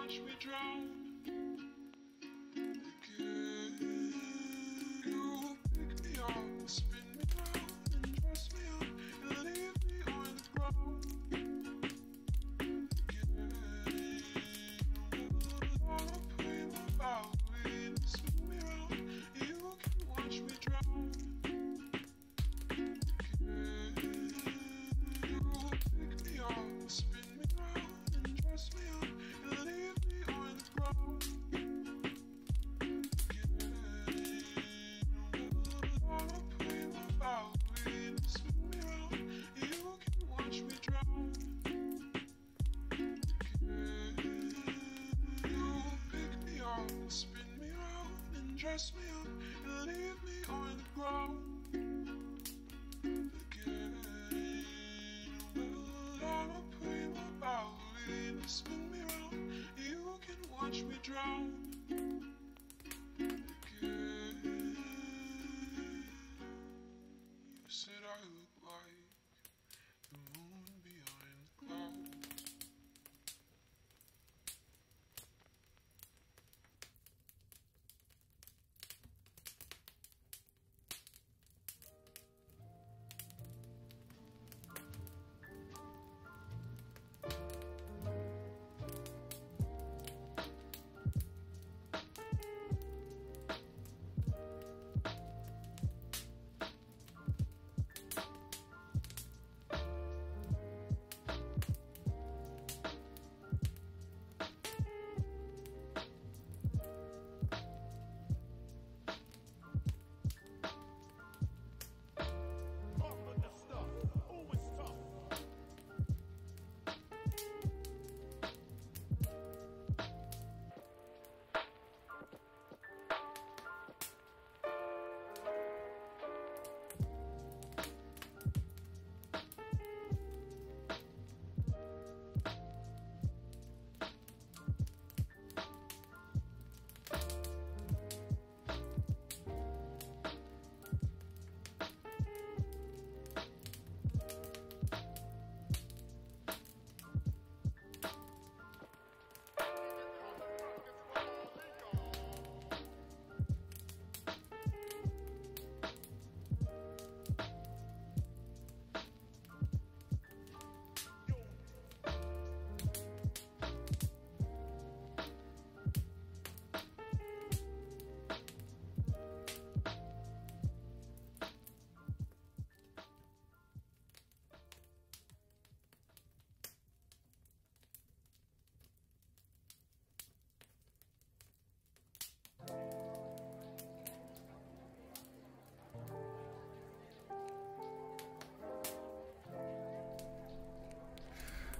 watch me drown again. You pick me up and spin me round and dress me up and leave me on the ground again. I'll play my violin, spin me round. You can watch me drown again. You pick me up and spin me round and dress me up and leave me on the ground again. I'll play my violin, spin me round. You can watch me drown again. You pick me up and spin me round and dress me up and leave me on the ground again. I'll play my violin, spin me round. You can watch me drown again. You said I look like the moon behind the clouds.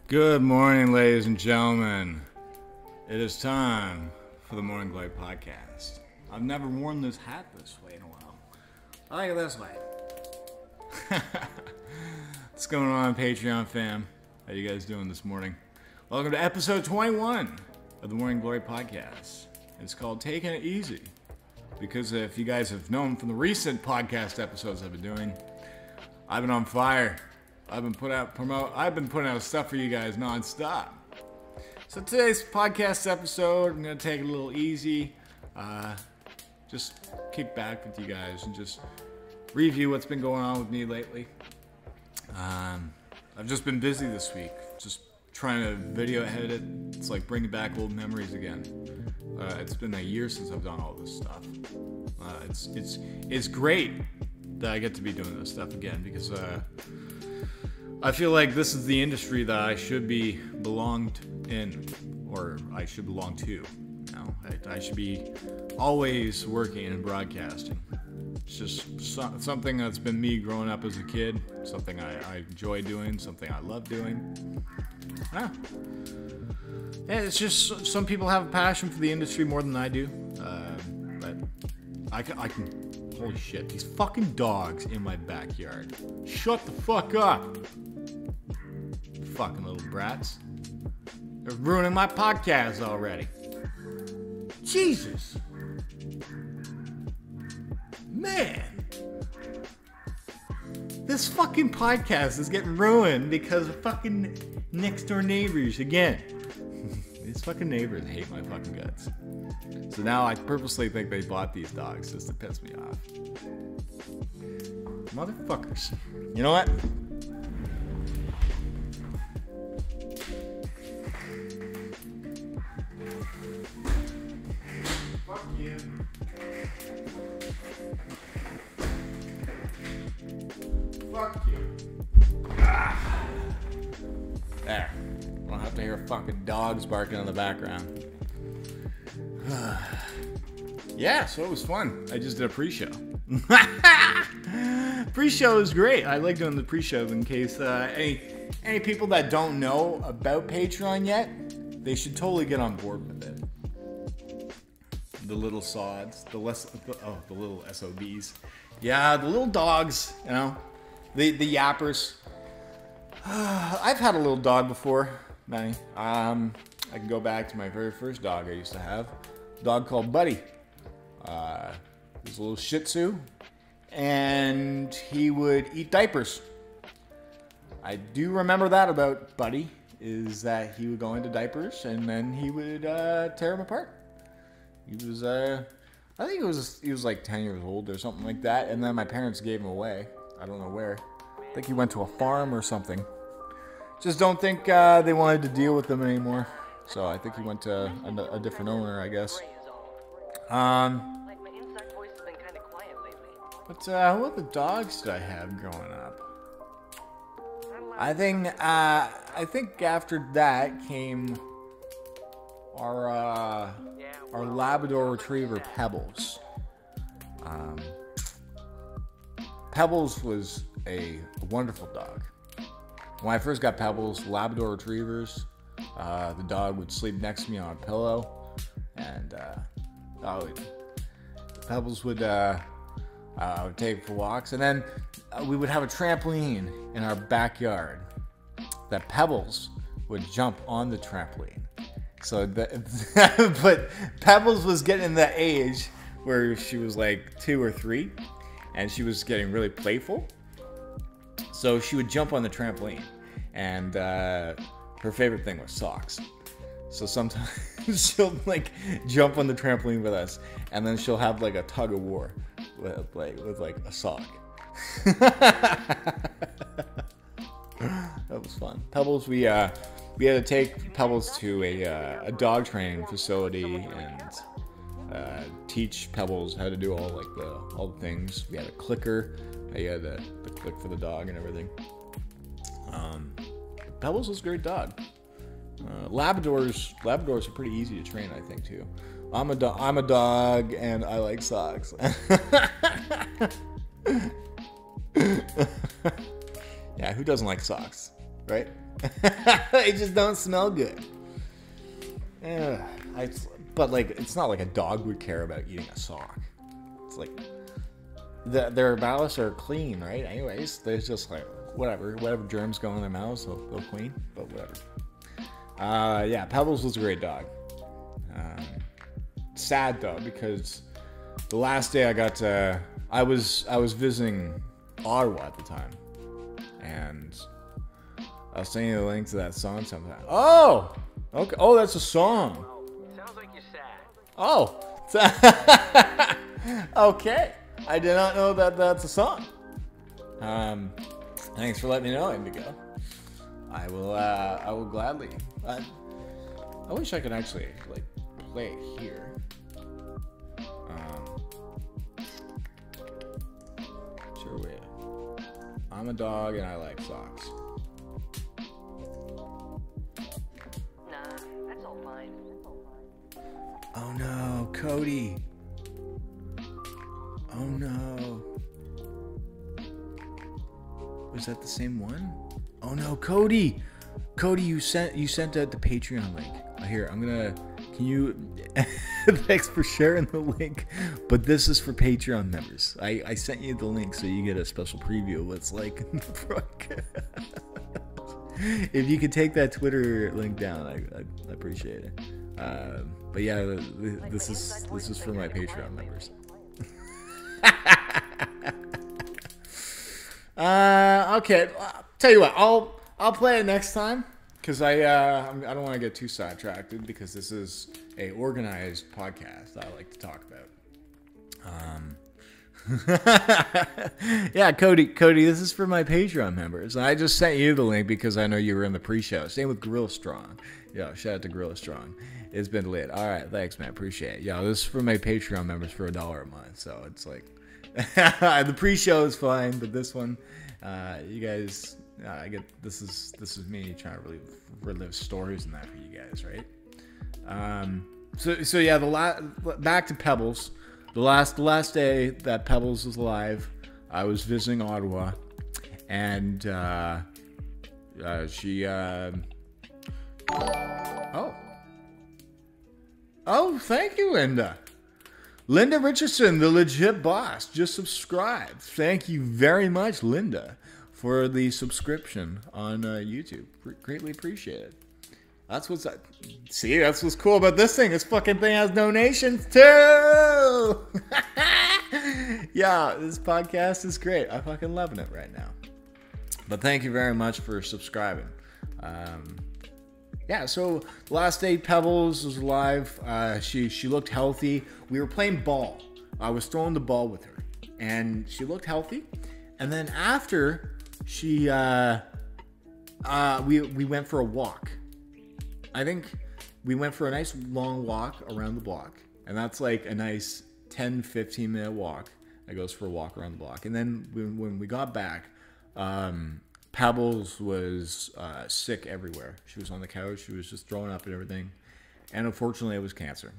Good morning, ladies and gentlemen. It is time for the Morning Glory podcast. I've never worn this hat this way in a while. I like it this way. What's going on, Patreon fam? How you guys doing this morning? Welcome to episode 21 of the Morning Glory podcast. It's called Taking It Easy. Because if you guys have known from the recent podcast episodes I've been doing, I've been on fire. I've been putting out stuff for you guys nonstop. So today's podcast episode, I'm gonna take it a little easy. Just kick back with you guys and just review what's been going on with me lately. I've just been busy this week, just trying to video edit it. It's like bringing back old memories again. It's been a year since I've done all this stuff. It's great that I get to be doing this stuff again because I feel like this is the industry that I should be belonged in, or I should belong to. You know, I should be always working in broadcasting. It's just something that's been me growing up as a kid, something I enjoy doing, something I love doing. Yeah, it's just some people have a passion for the industry more than I do, but I can. Holy shit, these fucking dogs in my backyard. Shut the fuck up. Fucking little brats. They're ruining my podcast already. Jesus. Man. This fucking podcast is getting ruined because of fucking next door neighbors again. These fucking neighbors hate my fucking guts. So now I purposely think they bought these dogs just to piss me off. Motherfuckers. You know what? Fuck you. Fuck you. Ah. There. I don't have to hear fucking dogs barking in the background. Yeah, so it was fun. I just did a pre-show. Pre-show is great. I like doing the pre-show in case any people that don't know about Patreon yet, they should totally get on board with it. The little sods, the little SOBs. Yeah, the little dogs, you know, the yappers. I've had a little dog before, Manny. I can go back to my very first dog I used to have. A dog called Buddy. He was a little Shih Tzu, and he would eat diapers. I do remember that about Buddy, is that he would go into diapers, and then he would tear them apart. He was, I think he was like 10 years old or something like that, and then my parents gave him away. I don't know where. I think he went to a farm or something. Just don't think they wanted to deal with him anymore. So I think he went to a different owner, I guess. But what other dogs did I have growing up? I think after that came our Labrador Retriever Pebbles. Pebbles was a wonderful dog. When I first got Pebbles, Labrador Retrievers, the dog would sleep next to me on a pillow, and Pebbles would take for walks, and then we would have a trampoline in our backyard that Pebbles would jump on the trampoline. So but Pebbles was getting in that age where she was like 2 or 3, and she was getting really playful. So she would jump on the trampoline, and her favorite thing was socks. So sometimes she'll like jump on the trampoline with us, and then she'll have like a tug of war with like a sock. That was fun. Pebbles, we had to take Pebbles to a dog training facility and teach Pebbles how to do all the things. We had a clicker. I had the click for the dog and everything. Pebbles was a great dog. Labradors are pretty easy to train, I think, too. I'm a dog, and I like socks. Yeah, who doesn't like socks, right? They just don't smell good. But like, it's not like a dog would care about eating a sock. It's like their mouths are clean, right? Anyways, there's just like whatever germs go in their mouths, they'll clean. But whatever. Yeah, Pebbles was a great dog. Sad though, because the last day I was visiting Ottawa at the time, and I was sending you the link to that song sometime. Oh, okay. Oh, that's a song. Sounds like you're sad. Oh, okay. I did not know that that's a song. Thanks for letting me know, Indigo. I will gladly. I wish I could actually like play it here. Sure will. I'm a dog and I like socks. Nah, that's all fine. Oh no, Cody. Oh no. Was that the same one? Oh no, Cody. Cody, you sent out the Patreon link. Here, can you thanks for sharing the link, but this is for Patreon members. I sent you the link so you get a special preview of what's like in the broadcast. If you could take that Twitter link down, I appreciate it. But yeah, this is for my Patreon members. Okay, tell you what, I'll play it next time. because I don't want to get too sidetracked because this is a organized podcast I like to talk about. Yeah, Cody, this is for my Patreon members. I just sent you the link because I know you were in the pre-show. Same with Gorilla Strong. Yo, shout out to Gorilla Strong. It's been lit. All right, thanks, man. Appreciate it. Yo, this is for my Patreon members for $1 a month. So it's like the pre-show is fine, but this one, you guys, I get this is me trying to relive stories and that for you guys, right? So yeah, back to Pebbles. The last day that Pebbles was alive, I was visiting Ottawa, and she Oh, thank you, Linda. Linda Richardson, the legit boss, just subscribed. Thank you very much, Linda, for the subscription on YouTube. Greatly appreciated. That's what's cool about this thing. This fucking thing has donations too. Yeah, this podcast is great. I'm fucking loving it right now. But thank you very much for subscribing. Yeah, so last day Pebbles was alive. She looked healthy. We were playing ball. I was throwing the ball with her, and she looked healthy. And then after she, we went for a walk. I think we went for a nice long walk around the block, and that's like a nice 10-15 minute walk that goes for a walk around the block. And then when we got back, Pebbles was sick everywhere. She was on the couch. She was just throwing up and everything. And unfortunately, it was cancer.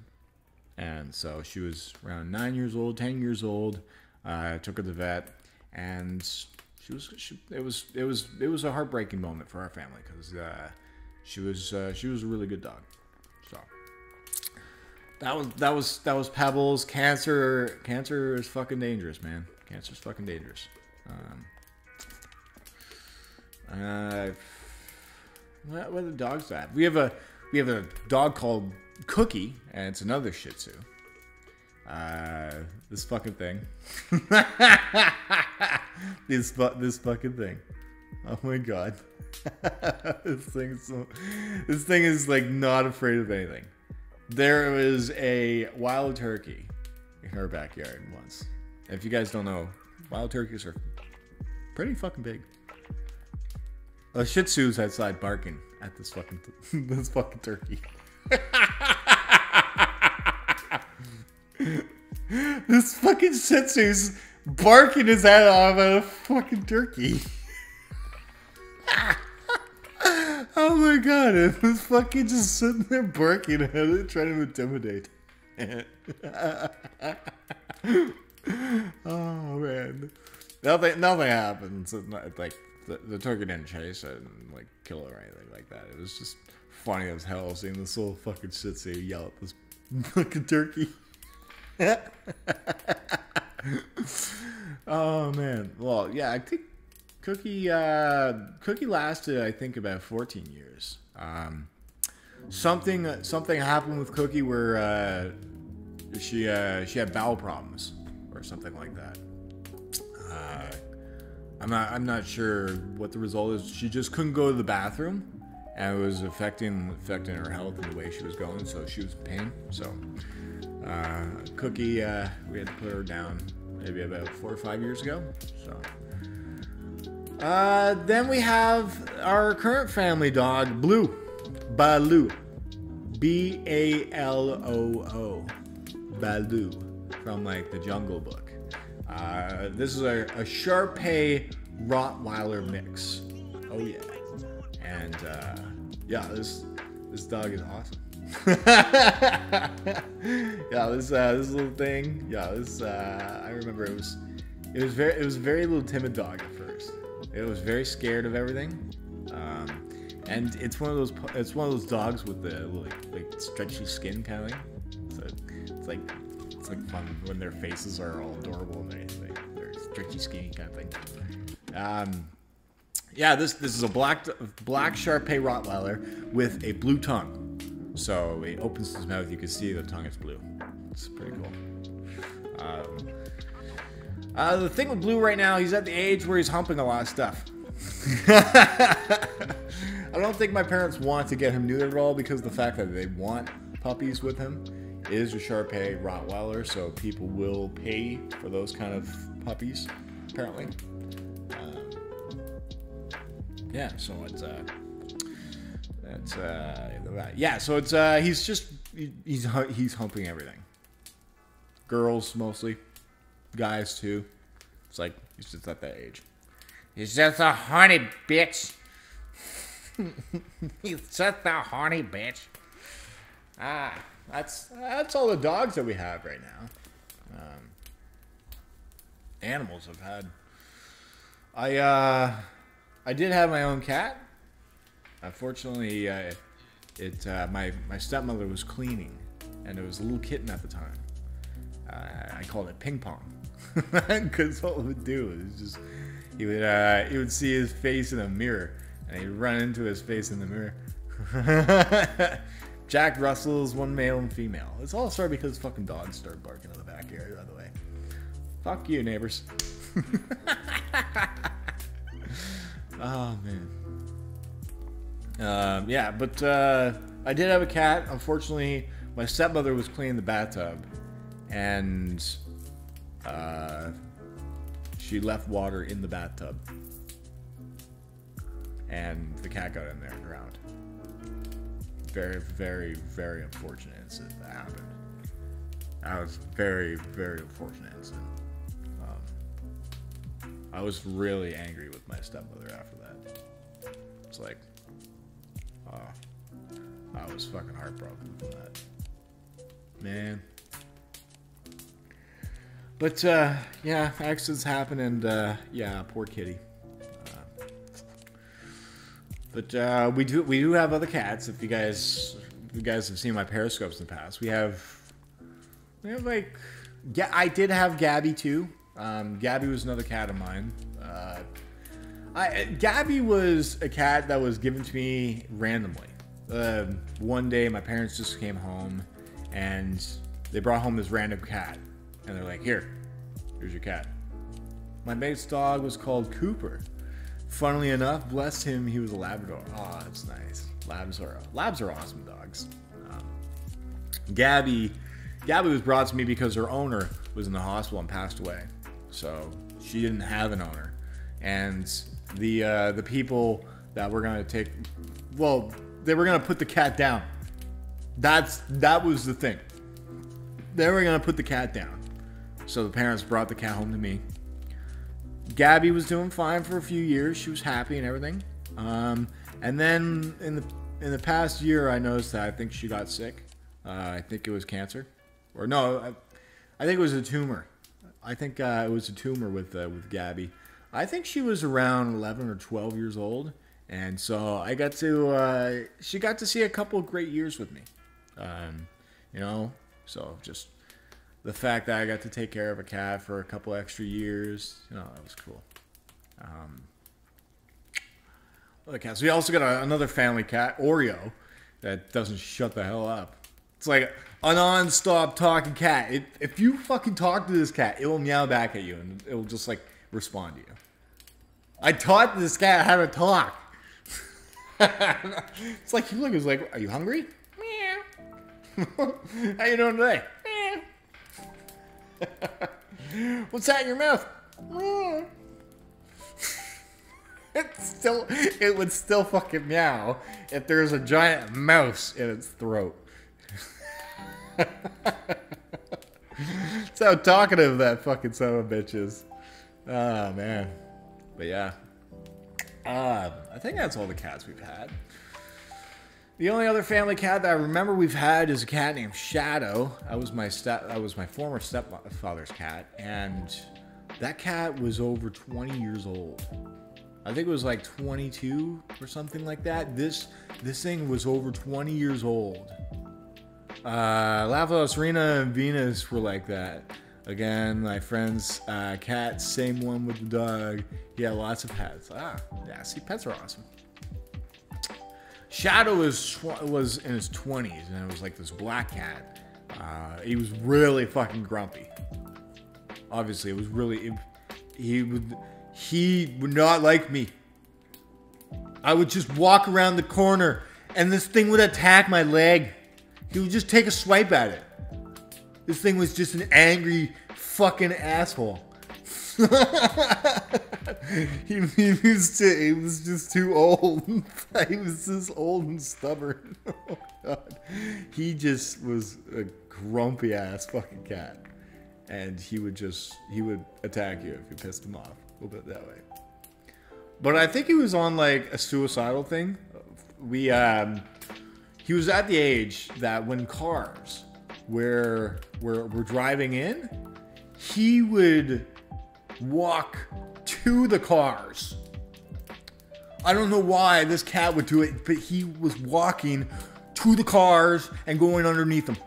And so she was around 9 years old, 10 years old. I took her to the vet, and it was a heartbreaking moment for our family because she was a really good dog. So that was Pebbles. Cancer is fucking dangerous, man. Cancer's fucking dangerous. What are the dogs at? We have a dog called Cookie, and it's another Shih Tzu. This fucking thing. this fucking thing. Oh my god. This thing is like not afraid of anything. There was a wild turkey in our backyard once. If you guys don't know, wild turkeys are pretty fucking big. A Shih Tzu's outside barking at this fucking turkey. This fucking Shih Tzu's barking his head off at a fucking turkey. Oh my god, it was fucking just sitting there barking at it, trying to intimidate. Oh man. Nothing happened. So like the turkey didn't chase it and like kill it or anything like that. It was just funny as hell seeing this little fucking Shih Tzu yell at this fucking turkey. Oh man. Well, yeah, I think Cookie lasted, I think, about 14 years. Something happened with Cookie where she had bowel problems or something like that. I'm not sure what the result is. She just couldn't go to the bathroom, and it was affecting her health and the way she was going. So she was in pain. So Cookie, we had to put her down maybe about 4 or 5 years ago. So. Then we have our current family dog, Baloo, B-A-L-O-O, Baloo, from like the Jungle Book. This is a Shar-Pei Rottweiler mix. Oh yeah, and yeah, this dog is awesome. Yeah, this little thing. Yeah, I remember it was a very little timid dog at first. It was very scared of everything, and it's one of those dogs with the like stretchy skin kind of thing. So it's like fun when their faces are all adorable and they're stretchy skinny kind of thing. Yeah, this is a black Shar-Pei Rottweiler with a blue tongue. So he opens his mouth, you can see the tongue is blue. It's pretty cool. The thing with Blue right now, he's at the age where he's humping a lot of stuff. I don't think my parents want to get him neutered at all because the fact that they want puppies with him is a Shar Pei Rottweiler, so people will pay for those kind of puppies, apparently. Yeah, so it's yeah, so it's he's humping everything. Girls mostly, guys too. It's like he's just at that age. He's just a horny bitch. He's just a horny bitch. That's all the dogs that we have right now. Animals I've had. I did have my own cat. Unfortunately, my stepmother was cleaning, and there was a little kitten at the time. I called it Ping Pong, because what it would do is just he would see his face in a mirror, and he'd run into his face in the mirror. Jack Russell's one male and female. It's all started because fucking dogs started barking in the backyard, by the way. Fuck you, neighbors. Oh, man. Yeah, but I did have a cat. Unfortunately, my stepmother was cleaning the bathtub, and she left water in the bathtub, and the cat got in there and drowned. Very, very, very unfortunate incident that happened. That was very, very unfortunate incident. I was really angry with my stepmother after that. It's like, I was fucking heartbroken from that. Man. But, yeah, accidents happen, and, yeah, poor kitty. But we do have other cats. If you guys have seen my periscopes in the past, we have like, yeah, I did have Gabby too. Gabby was another cat of mine. Gabby was a cat that was given to me randomly. One day, my parents just came home, and they brought home this random cat, and they're like, "Here's your cat." My mate's dog was called Cooper. Funnily enough, bless him, he was a Labrador. Oh, that's nice. Labs are awesome dogs. Gabby was brought to me because her owner was in the hospital and passed away. So she didn't have an owner. And the people that were gonna take, well, they were gonna put the cat down. That was the thing. They were gonna put the cat down. So the parents brought the cat home to me. Gabby was doing fine for a few years. She was happy and everything. And then in the past year, I noticed that I think she got sick. I think it was cancer, or no, I think it was a tumor. I think it was a tumor with Gabby. I think she was around 11 or 12 years old, and so I got to she got to see a couple of great years with me. You know, so just the fact that I got to take care of a cat for a couple extra years, you know, that was cool. Other cats. We also got another family cat, Oreo, that doesn't shut the hell up. It's like a non-stop talking cat. If you fucking talk to this cat, it will meow back at you, and it will just like respond to you. I taught this cat how to talk. It's like, look, it's like, are you hungry? Meow. How you doing today? What's that in your mouth? It would still fucking meow if there's a giant mouse in its throat. That's how talkative that fucking son of a bitch is. Oh man. But yeah. I think that's all the cats we've had. The only other family cat that I remember we've had is a cat named Shadow. That was my former stepfather's cat, and that cat was over 20 years old. I think it was like 22 or something like that. This thing was over 20 years old. Lava, Serena, and Venus were like that. Again, my friend's cat, same one with the dog. He had lots of pets. Yeah, see, pets are awesome. Shadow was in his 20s, and it was like this black cat. He was really fucking grumpy. Obviously, it was really... He would not like me. I would just walk around the corner and this thing would attack my leg. He would just take a swipe at it. This thing was just an angry fucking asshole. he was just too old. He was just old and stubborn. Oh God. He just was a grumpy ass fucking cat. And he would attack you if you pissed him off. We'll put it that way. But I think he was on like a suicidal thing. He was at the age that when cars were driving in, he would walk to the cars. I don't know why this cat would do it, but he was walking to the cars and going underneath them.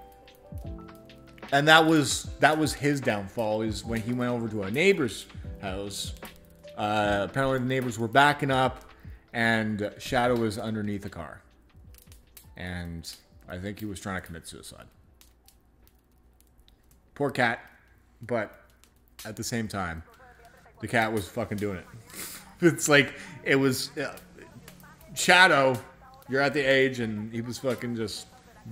And that was his downfall, is when he went over to a neighbor's house. Apparently the neighbors were backing up and Shadow was underneath the car. And I think he was trying to commit suicide. Poor cat. But at the same time, the cat was fucking doing it. It's like, it was... Shadow, you're at the age, and he was fucking just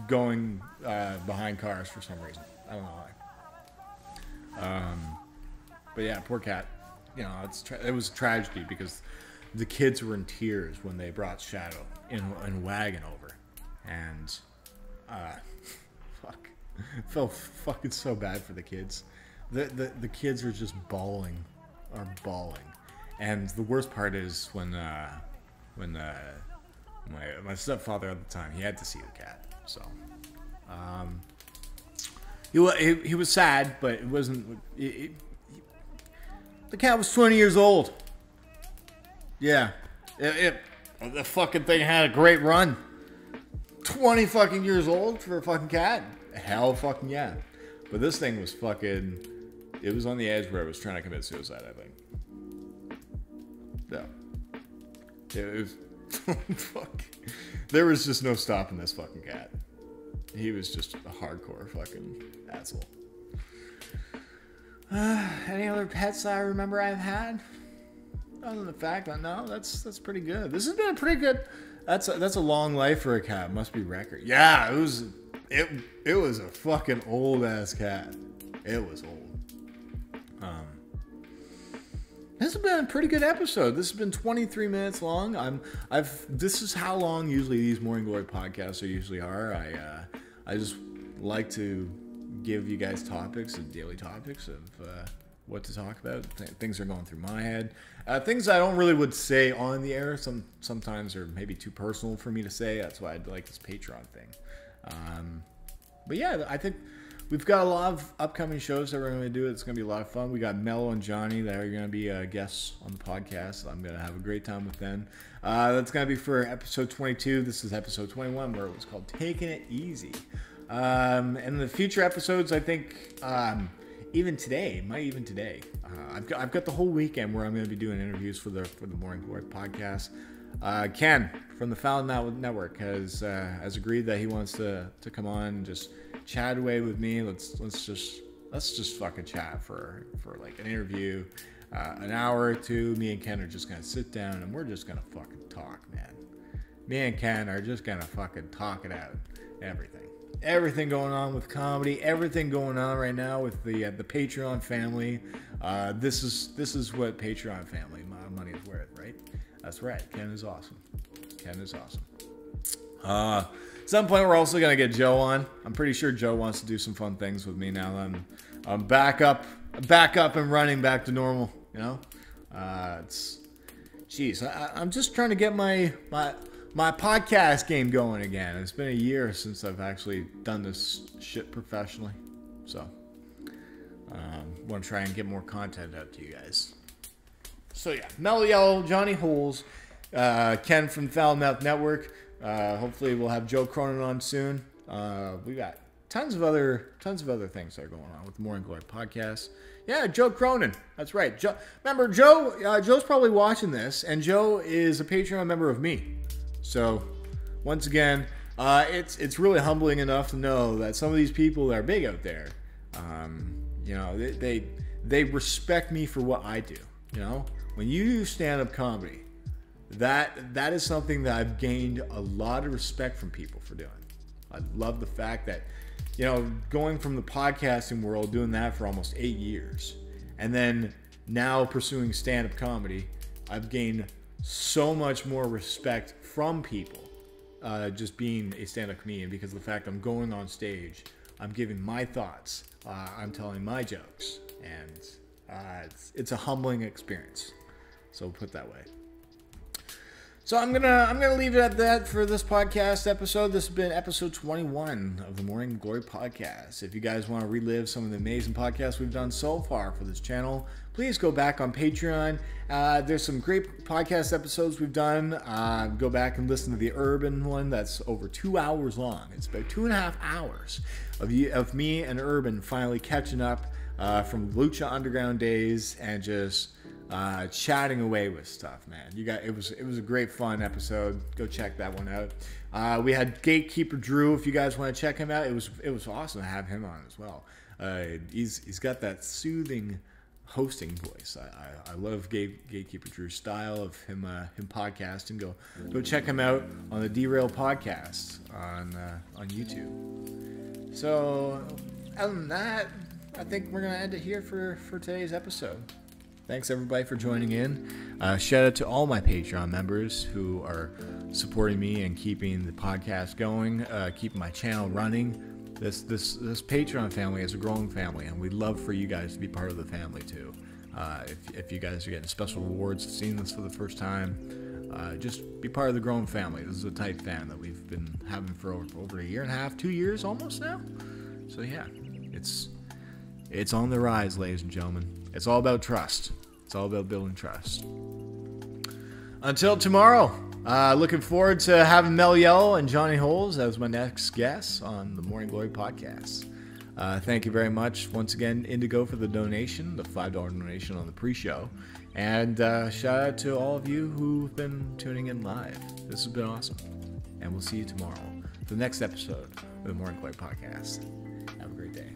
going behind cars for some reason. I don't know why. But yeah, poor cat. You know, it was a tragedy because the kids were in tears when they brought Shadow in a wagon over. And, fuck. It felt fucking so bad for the kids. The kids were just bawling. And the worst part is when my stepfather at the time, he had to see the cat. So, he was sad, but it wasn't... the cat was 20 years old. Yeah. The fucking thing had a great run. 20 fucking years old for a fucking cat? Hell fucking yeah. But this thing was fucking... It was on the edge where it was trying to commit suicide, I think. Yeah. It was... Fuck. There was just no stopping this fucking cat. He was just a hardcore fucking asshole. Any other pets I remember I've had? Other than the fact that no, that's pretty good. This has been a pretty good. That's a long life for a cat. Must be record. Yeah, it was a fucking old ass cat. It was old. This has been a pretty good episode. This has been 23 minutes long. This is how long usually these Morning Glory podcasts are. I just like to give you guys topics and daily topics of what to talk about. Things are going through my head. Things I don't really would say on the air. Sometimes are maybe too personal for me to say. That's why I'd like this Patreon thing. But yeah, I think we've got a lot of upcoming shows that we're going to do. It's going to be a lot of fun. We got Mello and Johnny that are going to be guests on the podcast. I'm going to have a great time with them. That's going to be for episode 22. This is episode 21, where it was called Taking It Easy. And the future episodes, I think, even today, I've got the whole weekend where I'm going to be doing interviews for the Morning Glory podcast. Ken from the Found Network has agreed that he wants to come on and just chat away with me. Let's just fucking chat for like an interview, an hour or two. Me and Ken are just gonna sit down and we're just gonna fucking talk, man. Me and Ken are just gonna fucking talk it out. Everything going on with comedy, everything going on right now with the Patreon family. This is what Patreon family money is worth, right? That's right. Ken is awesome. At some point, we're also gonna get Joe on. I'm pretty sure Joe wants to do some fun things with me now that I'm back up and running back to normal. You know, I'm just trying to get my podcast game going again. It's been a year since I've actually done this shit professionally, so want to try and get more content out to you guys. So yeah, Mellow Yellow, Johnny Holes, Ken from Foul Mouth Network. Hopefully we'll have JoeCronin on soon. We got tons of other things that are going on with the Morning Glory podcast. Yeah, JoeCronin. That's right. Remember Joe? Joe's probably watching this, and Joe is a Patreon member of me. So once again, it's really humbling enough to know that some of these people that are big out there, you know, they respect me for what I do. You know, when you do stand-up comedy, that is something that I've gained a lot of respect from people for doing. I love the fact that, you know, going from the podcasting world, doing that for almost 8 years, and then now pursuing stand-up comedy, I've gained so much more respect from people just being a stand-up comedian, because of the fact I'm going on stage, I'm giving my thoughts, I'm telling my jokes, and it's a humbling experience. So we'll put it that way. So I'm gonna leave it at that for this podcast episode. This has been episode 21 of the Morning Glory podcast. If you guys want to relive some of the amazing podcasts we've done so far for this channel, please go back on Patreon. There's some great podcast episodes we've done. Go back and listen to the Urban one. That's over 2 hours long. It's about 2.5 hours of me and Urban finally catching up from Lucha Underground days and just chatting away with stuff, man. It was a great fun episode. Go check that one out. We had Gatekeeper Drew. If you guys want to check him out, it was awesome to have him on as well. He's got that soothing hosting voice. I love Gatekeeper Drew's style of him podcasting. Go check him out on the Derailed podcast on YouTube. So other than that, I think we're gonna end it here for today's episode. Thanks everybody for joining in. Shout out to all my Patreon members who are supporting me and keeping the podcast going, keeping my channel running. This Patreon family is a growing family, and we'd love for you guys to be part of the family too. If you guys are getting special rewards for seeing this for the first time, just be part of the growing family. This is a tight fan that we've been having for over 1.5 years, 2 years almost now. So yeah, it's on the rise, ladies and gentlemen. It's all about trust. It's all about building trust. Until tomorrow, looking forward to having Mel Yell and Johnny Holes as my next guests on the Morning Glory podcast. Thank you very much once again, Indigo, for the donation, the $5 donation on the pre-show. And shout out to all of you who've been tuning in live. This has been awesome. And we'll see you tomorrow for the next episode of the Morning Glory podcast. Have a great day.